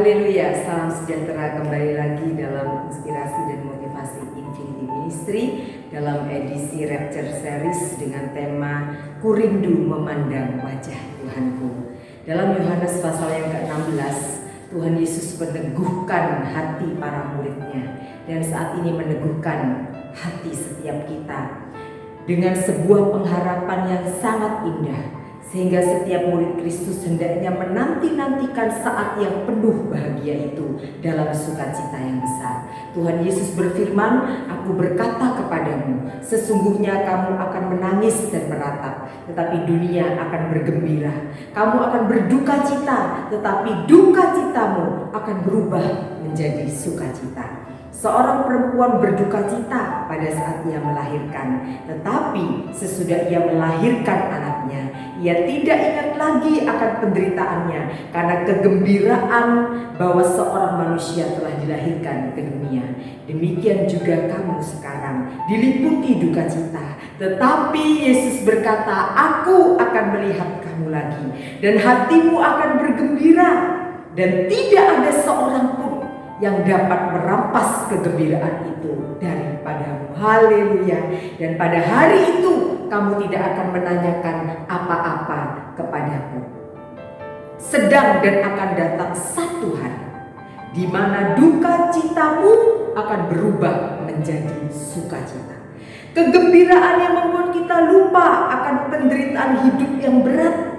Haleluya, salam sejahtera, kembali lagi dalam inspirasi dan motivasi Infinity Ministry dalam edisi Rapture Series dengan tema Kurindu Memandang Wajah Tuhanku. Dalam Yohanes pasal yang ke-16, Tuhan Yesus meneguhkan hati para muridnya dan saat ini meneguhkan hati setiap kita dengan sebuah pengharapan yang sangat indah. Sehingga setiap murid Kristus hendaknya menanti-nantikan saat yang penuh bahagia itu dalam sukacita yang besar. Tuhan Yesus berfirman, "Aku berkata kepadamu, sesungguhnya kamu akan menangis dan meratap, tetapi dunia akan bergembira. Kamu akan berduka cita, tetapi duka citamu akan berubah menjadi sukacita." Seorang perempuan berduka cita pada saat ia melahirkan, tetapi sesudah ia melahirkan anaknya, ia tidak ingat lagi akan penderitaannya karena kegembiraan bahwa seorang manusia telah dilahirkan ke dunia. Demikian juga kamu sekarang diliputi duka cita, tetapi Yesus berkata, "Aku akan melihat kamu lagi dan hatimu akan bergembira, dan tidak ada seorang pun yang dapat merampas kegembiraan itu daripadamu." Haleluya. Dan pada hari itu kamu tidak akan menanyakan apa-apa kepadaku. Sedang dan akan datang satu hari di mana duka citamu akan berubah menjadi sukacita. Kegembiraan yang membuat kita lupa akan penderitaan hidup yang berat.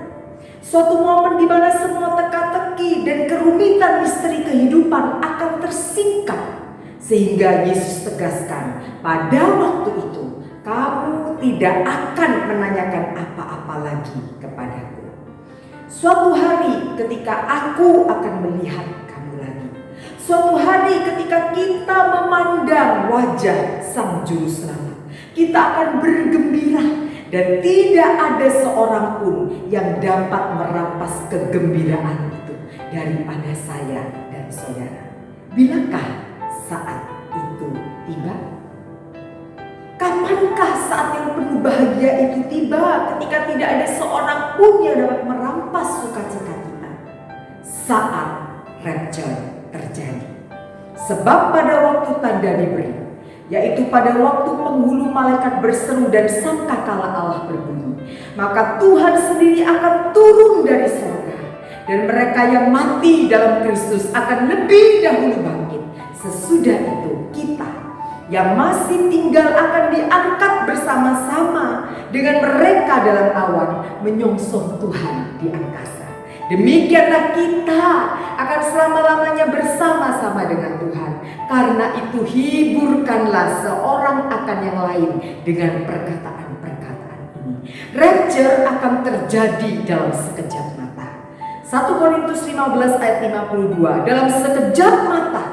Suatu momen di mana semua teka-teki dan kerumitan misteri kehidupan akan tersingkap. Sehingga Yesus tegaskan, pada waktu itu kamu tidak akan menanyakan apa-apa lagi kepadaku. Suatu hari ketika aku akan melihat kamu lagi. Suatu hari ketika kita memandang wajah Sang Juru Selamat, kita akan bergembira. Dan tidak ada seorang pun yang dapat merampas kegembiraan itu daripada saya dan saudara. Bilakah saat itu tiba? Kapankah saat yang penuh bahagia itu tiba ketika tidak ada seorang pun yang dapat merampas sukacita kita? Saat rapture terjadi. Sebab pada waktu tanda diberi, yaitu pada waktu penghulu malaikat berseru dan sangkakala Allah berbunyi, maka Tuhan sendiri akan turun dari surga, dan mereka yang mati dalam Kristus akan lebih dahulu bangkit. Sesudah itu kita yang masih tinggal akan diangkat bersama-sama dengan mereka dalam awan menyongsong Tuhan di angkasa. Demikianlah kita akan selama-lamanya bersama-sama dengan Tuhan. Karena itu hiburkanlah seorang akan yang lain dengan perkataan-perkataan ini. Rapture akan terjadi dalam sekejap mata. 1 Korintus 15 ayat 52. Dalam sekejap mata,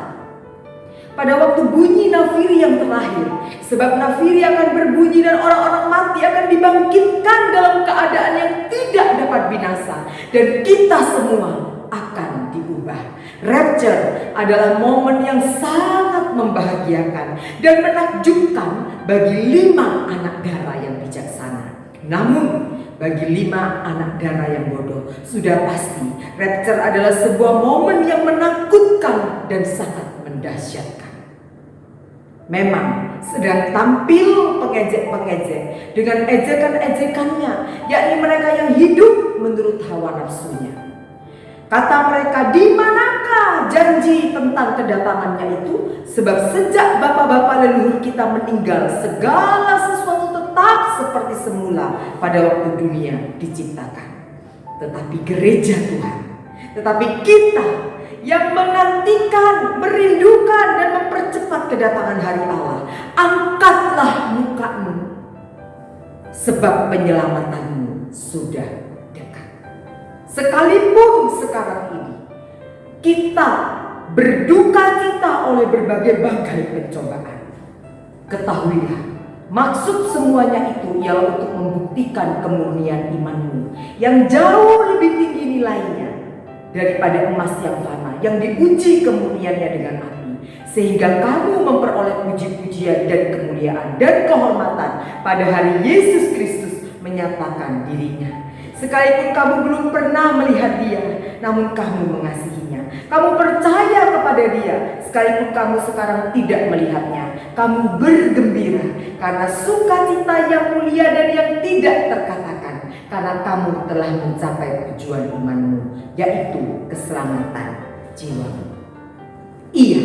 pada waktu bunyi nafiri yang terakhir, sebab nafiri akan berbunyi dan orang-orang mati akan dibangkitkan dalam keadaan yang tidak dapat binasa, dan kita semua akan diubah. Rapture adalah momen yang sangat membahagiakan dan menakjubkan bagi 5 anak darah yang bijaksana. Namun bagi 5 anak darah yang bodoh, sudah pasti rapture adalah sebuah momen yang menakutkan dan sangat mendahsyatkan. Memang sedang tampil pengejek-pengejek dengan ejekan-ejekannya, yakni mereka yang hidup menurut hawa nafsunya. Kata mereka, "Di manakah janji tentang kedatangannya itu? Sebab sejak bapa-bapa leluhur kita meninggal, segala sesuatu tetap seperti semula pada waktu dunia diciptakan." Tetapi gereja Tuhan, tetapi kita yang menantikan, merindukan dan mempercepat kedatangan hari Allah, angkatlah mukamu, sebab penyelamatanmu sudah dekat. Sekalipun sekarang ini kita berduka cita oleh berbagai-bagai pencobaan, ketahuilah, maksud semuanya itu ialah untuk membuktikan kemurnian imanmu yang jauh lebih tinggi nilainya daripada emas yang fana, yang diuji kemurniannya dengan api, sehingga kamu memperoleh puji-pujian dan kemuliaan dan kehormatan pada hari Yesus Kristus menyatakan dirinya. Sekalipun kamu belum pernah melihat Dia, namun kamu mengasihinya. Kamu percaya kepada Dia, sekalipun kamu sekarang tidak melihatnya. Kamu bergembira karena sukacita yang mulia dan yang tidak terkatakan, karena kamu telah mencapai tujuan imanmu, yaitu keselamatan jiwamu. Ia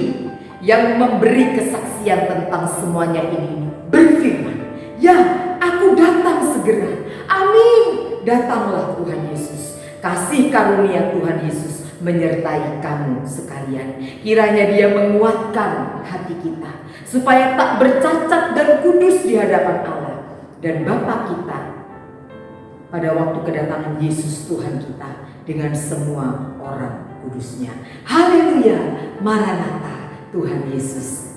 yang memberi kesaksian tentang semuanya ini berfirman, "Ya, aku datang segera." Amin. Datanglah Tuhan Yesus. Kasih karunia Tuhan Yesus menyertai kamu sekalian. Kiranya Dia menguatkan hati kita supaya tak bercacat dan kudus di hadapan Allah dan Bapa kita pada waktu kedatangan Yesus Tuhan kita dengan semua orang kudusnya. Haleluya. Maranatha. Tuhan Yesus